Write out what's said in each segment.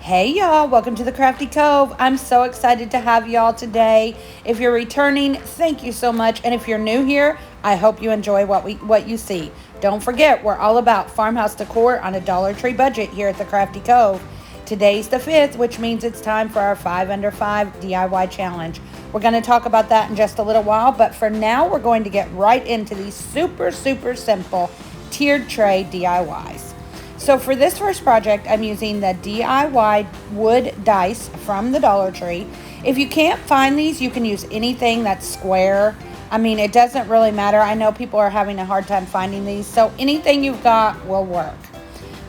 Hey y'all, welcome to the Crafty Cove. I'm so excited to have y'all today. If you're returning, thank you so much. And if you're new here, I hope you enjoy what you see. Don't forget, we're all about farmhouse decor on a Dollar Tree budget here at the Crafty Cove. Today's the 5th, which means it's time for our 5 under 5 DIY challenge. We're going to talk about that in just a little while, but for now, we're going to get right into these super simple tiered tray DIYs. So for this first project, I'm using the DIY wood dice from the Dollar Tree. If you can't find these, you can use anything that's square. I mean, it doesn't really matter. I know people are having a hard time finding these, so anything you've got will work.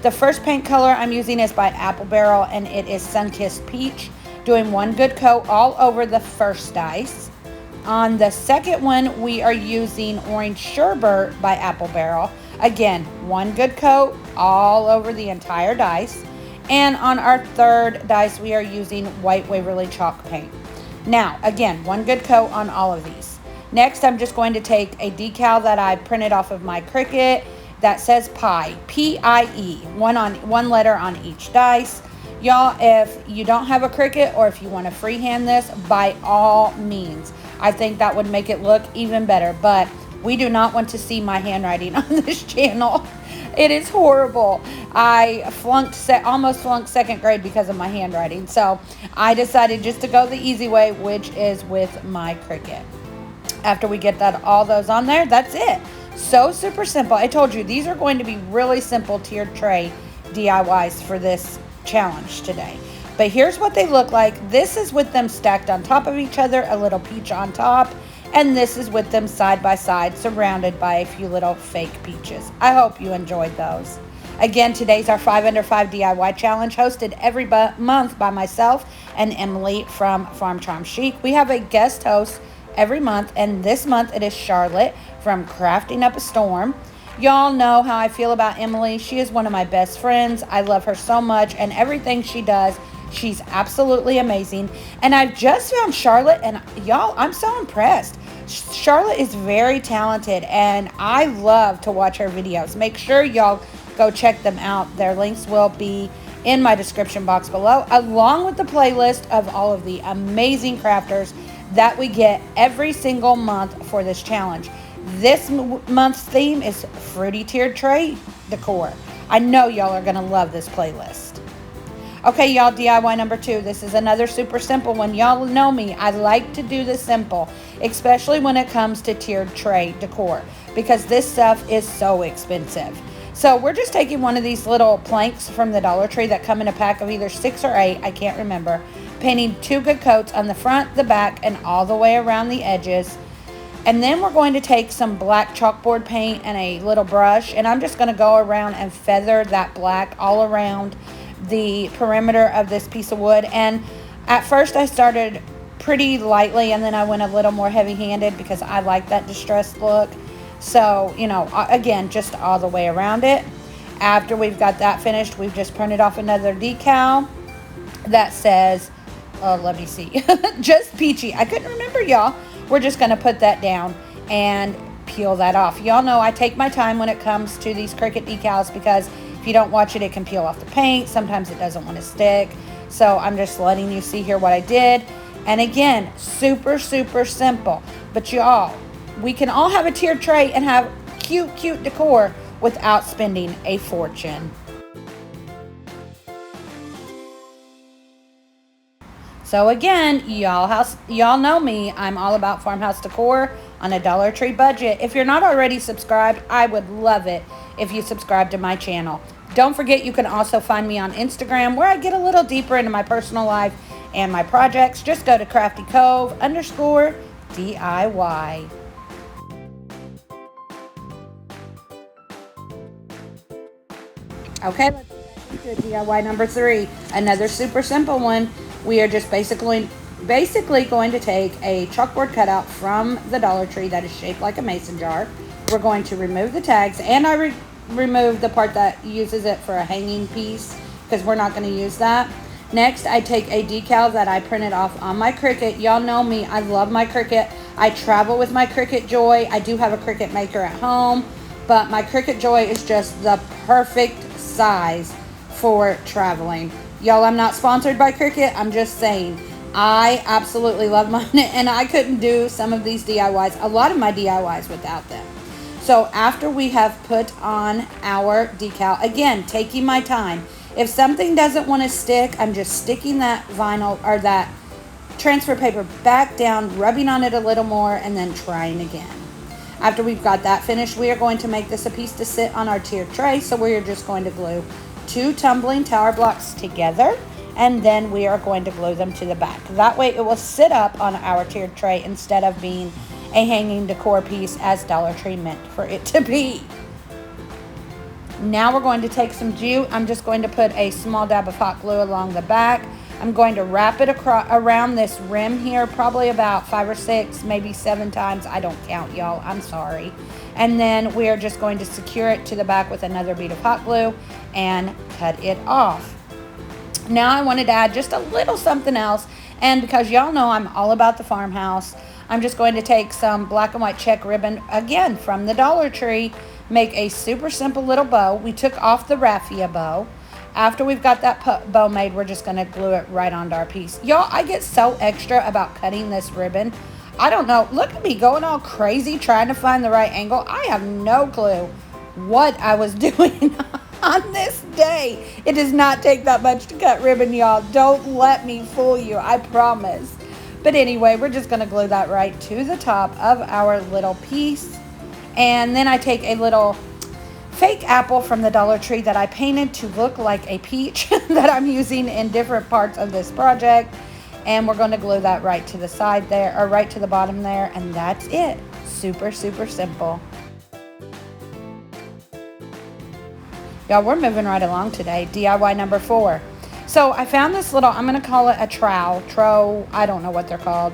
The first paint color I'm using is by Apple Barre, and it is Sunkissed Peach, doing one good coat all over the first dice. On the second one, we are using Orange Sherbet by Apple Barre. Again, one good coat all over the entire dice. And on our third dice, we are using white Waverly Chalk paint. Now, again, one good coat on all of these. Next, I'm just going to take a decal that I printed off of my Cricut that says Pie, P-I-E, one letter on each dice. Y'all, if you don't have a Cricut or if you want to freehand this, by all means. I think that would make it look even better, but we do not want to see my handwriting on this channel. It is horrible. I almost flunked second grade because of my handwriting. So I decided just to go the easy way, which is with my Cricut. After we get all those on there, that's it. So super simple. I told you, these are going to be really simple tiered tray DIYs for this challenge today. But here's what they look like. This is with them stacked on top of each other, a little peach on top. And this is with them side by side, surrounded by a few little fake peaches. I hope you enjoyed those. Again, today's our 5 under 5 DIY challenge, hosted every month by myself and Emily from Farm Charm Chic. We have a guest host every month, and this month it is Charlotte from Crafting Up a Storm. Y'all know how I feel about Emily. She is one of my best friends. I love her so much, and everything she does, she's absolutely amazing. And I've just found Charlotte, and y'all, I'm so impressed. Charlotte is very talented, and I love to watch her videos. Make sure y'all go check them out. Their links will be in my description box below, along with the playlist of all of the amazing crafters that we get every single month for this challenge. This month's theme is fruity tiered tray decor. I know y'all are going to love this playlist. Okay, y'all, DIY number 2. This is another super simple one. Y'all know me. I like to do this simple, especially when it comes to tiered tray decor, because this stuff is so expensive. So we're just taking one of these little planks from the Dollar Tree that come in a pack of either 6 or 8, I can't remember, painting 2 good coats on the front, the back, and all the way around the edges. And then we're going to take some black chalkboard paint and a little brush, and I'm just going to go around and feather that black all around the perimeter of this piece of wood. And at first I started pretty lightly, and then I went a little more heavy-handed because I like that distressed look. So, you know, again, just all the way around it. After we've got that finished, we've just printed off another decal that says, oh, let me see, just peachy. I couldn't remember, y'all. We're just going to put that down and peel that off. Y'all know I take my time when it comes to these Cricut decals, because if you don't watch it, it can peel off the paint. Sometimes it doesn't want to stick. So I'm just letting you see here what I did. And again, super simple. But y'all, we can all have a tiered tray and have cute decor without spending a fortune. So again, y'all know me. I'm all about farmhouse decor on a Dollar Tree budget. If you're not already subscribed, I would love it if you subscribe to my channel. Don't forget, you can also find me on Instagram, where I get a little deeper into my personal life and my projects. Just go to craftycove_DIY. Okay, let's get into DIY number 3. Another super simple one. We are just basically going to take a chalkboard cutout from the Dollar Tree that is shaped like a mason jar. We're going to remove the tags, and I remove the part that uses it for a hanging piece, because we're not going to use that. Next, I take a decal that I printed off on my Cricut. Y'all know me. I love my Cricut. I travel with my Cricut Joy. I do have a Cricut maker at home, but my Cricut Joy is just the perfect size for traveling. Y'all, I'm not sponsored by Cricut. I'm just saying. I absolutely love mine, and I couldn't do some of these DIYs, a lot of my DIYs, without them. So after we have put on our decal, again, taking my time. If something doesn't want to stick, I'm just sticking that vinyl or that transfer paper back down, rubbing on it a little more, and then trying again. After we've got that finished, we are going to make this a piece to sit on our tiered tray. So we are just going to glue 2 tumbling tower blocks together, and then we are going to glue them to the back. That way it will sit up on our tiered tray instead of being a hanging decor piece as Dollar Tree meant for it to be. Now we're going to take some jute. I'm just going to put a small dab of hot glue along the back. I'm going to wrap it around this rim here, probably about 5 or 6, maybe 7 times. I don't count, y'all. I'm sorry. And then we are just going to secure it to the back with another bead of hot glue and cut it off. Now I wanted to add just a little something else. And because y'all know I'm all about the farmhouse, I'm just going to take some black and white check ribbon, again, from the Dollar Tree, make a super simple little bow. We took off the raffia bow. After we've got that bow made, we're just going to glue it right onto our piece. Y'all, I get so extra about cutting this ribbon. I don't know. Look at me going all crazy trying to find the right angle. I have no clue what I was doing on this day. It does not take that much to cut ribbon, y'all. Don't let me fool you. I promise. But anyway, we're just going to glue that right to the top of our little piece. And then I take a little fake apple from the Dollar Tree that I painted to look like a peach that I'm using in different parts of this project. And we're going to glue that right to the side there, or right to the bottom there. And that's it. Super, super simple. Y'all, we're moving right along today. DIY number 4. So I found this little, I'm going to call it a trowel, I don't know what they're called,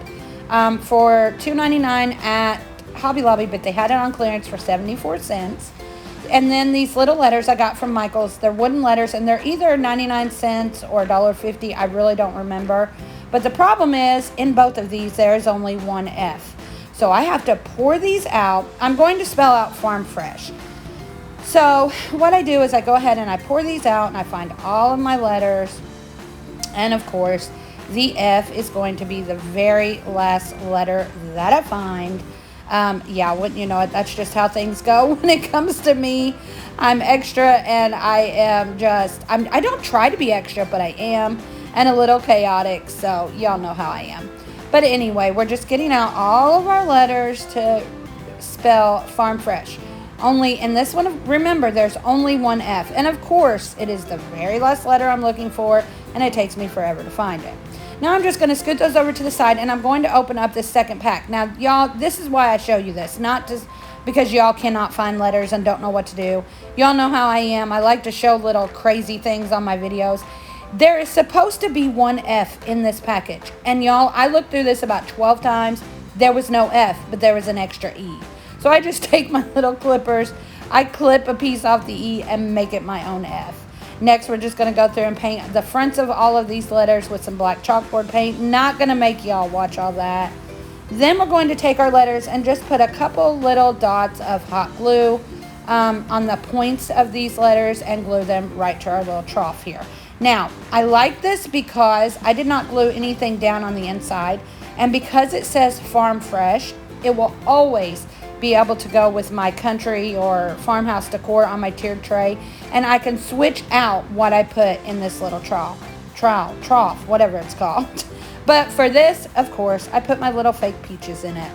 for $2.99 at Hobby Lobby, but they had it on clearance for 74 cents. And then these little letters I got from Michael's. They're wooden letters, and they're either 99 cents or $1.50. I really don't remember. But the problem is, in both of these, there is only one F. So I have to pour these out. I'm going to spell out Farm Fresh. So what I do is I go ahead and I pour these out, and I find all of my letters. And of course, the F is going to be the very last letter that I find. Yeah, wouldn't you know it, that's just how things go when it comes to me. I'm extra, and I am just, I don't try to be extra, but I am, and a little chaotic, so y'all know how I am. But anyway, we're just getting out all of our letters to spell Farm Fresh. Only in this one, remember, there's only one F, and of course, it is the very last letter I'm looking for, and it takes me forever to find it. Now I'm just going to scoot those over to the side, and I'm going to open up this second pack. Now, y'all, this is why I show you this, not just because y'all cannot find letters and don't know what to do. Y'all know how I am. I like to show little crazy things on my videos. There is supposed to be one F in this package, and y'all, I looked through this about 12 times. There was no F, but there was an extra E. So I just take my little clippers, I clip a piece off the E and make it my own F. Next, we're just going to go through and paint the fronts of all of these letters with some black chalkboard paint. Not going to make y'all watch all that. Then we're going to take our letters and just put a couple little dots of hot glue on the points of these letters and glue them right to our little trough here. Now, I like this because I did not glue anything down on the inside. And because it says Farm Fresh, it will always be able to go with my country or farmhouse decor on my tiered tray, and I can switch out what I put in this little trough, whatever it's called. But for this, of course, I put my little fake peaches in it.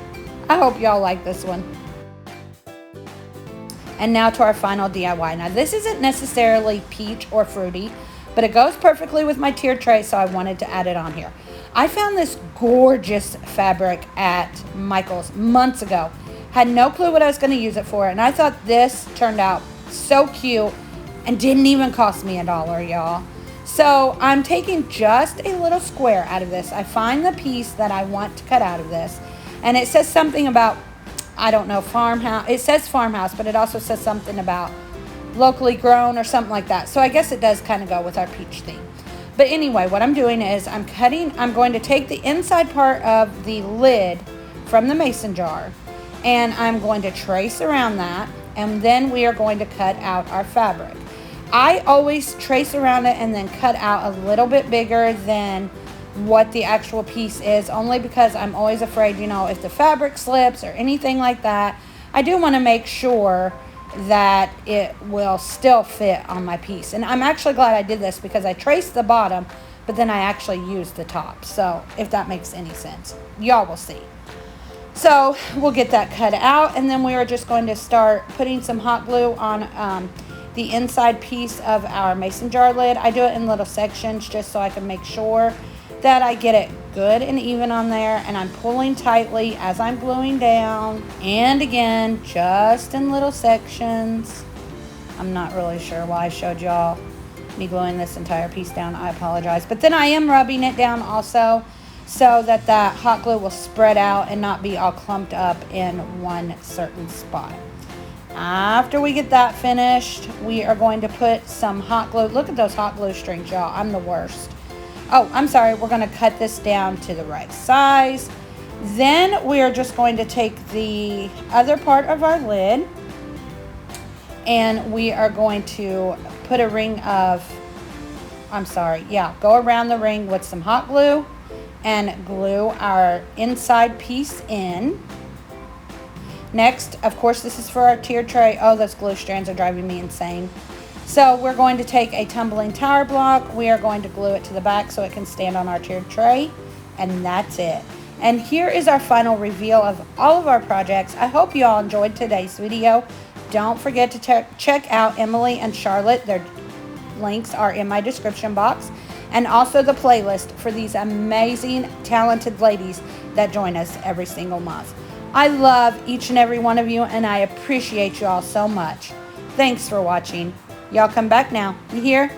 I hope y'all like this one. And now to our final DIY. Now this isn't necessarily peach or fruity, but it goes perfectly with my tiered tray, so I wanted to add it on here. I found this gorgeous fabric at Michael's months ago. Had no clue what I was going to use it for, and I thought this turned out so cute and didn't even cost me $1, y'all. So I'm taking just a little square out of this. I find the piece that I want to cut out of this, and it says something about, I don't know, farmhouse. It says farmhouse, but it also says something about locally grown or something like that. So I guess it does kind of go with our peach theme. But anyway, what I'm doing is I'm going to take the inside part of the lid from the mason jar, and I'm going to trace around that, and then we are going to cut out our fabric. I always trace around it and then cut out a little bit bigger than what the actual piece is, only because I'm always afraid, you know, if the fabric slips or anything like that, I do want to make sure that it will still fit on my piece. And I'm actually glad I did this because I traced the bottom, but then I actually used the top. So if that makes any sense, y'all will see. So we'll get that cut out, and then we are just going to start putting some hot glue on the inside piece of our mason jar lid. I do it in little sections just so I can make sure that I get it good and even on there, and I'm pulling tightly as I'm gluing down, and again just in little sections. I'm not really sure why I showed y'all me gluing this entire piece down. I apologize, but then I am rubbing it down also so that that hot glue will spread out and not be all clumped up in one certain spot. After we get that finished, we are going to put some hot glue. Look at those hot glue strings, y'all. I'm the worst. Oh, I'm sorry. We're going to cut this down to the right size. Then we are just going to take the other part of our lid, and we are going to put a ring of, go around the ring with some hot glue and glue our inside piece in. Next, of course, this is for our tiered tray. Oh, those glue strands are driving me insane. So we're going to take a tumbling tower block. We are going to glue it to the back so it can stand on our tiered tray. And that's it. And here is our final reveal of all of our projects. I hope you all enjoyed today's video. Don't forget to check out Emily and Charlotte. Their links are in my description box. And also the playlist for these amazing, talented ladies that join us every single month. I love each and every one of you, and I appreciate you all so much. Thanks for watching. Y'all come back now. You hear?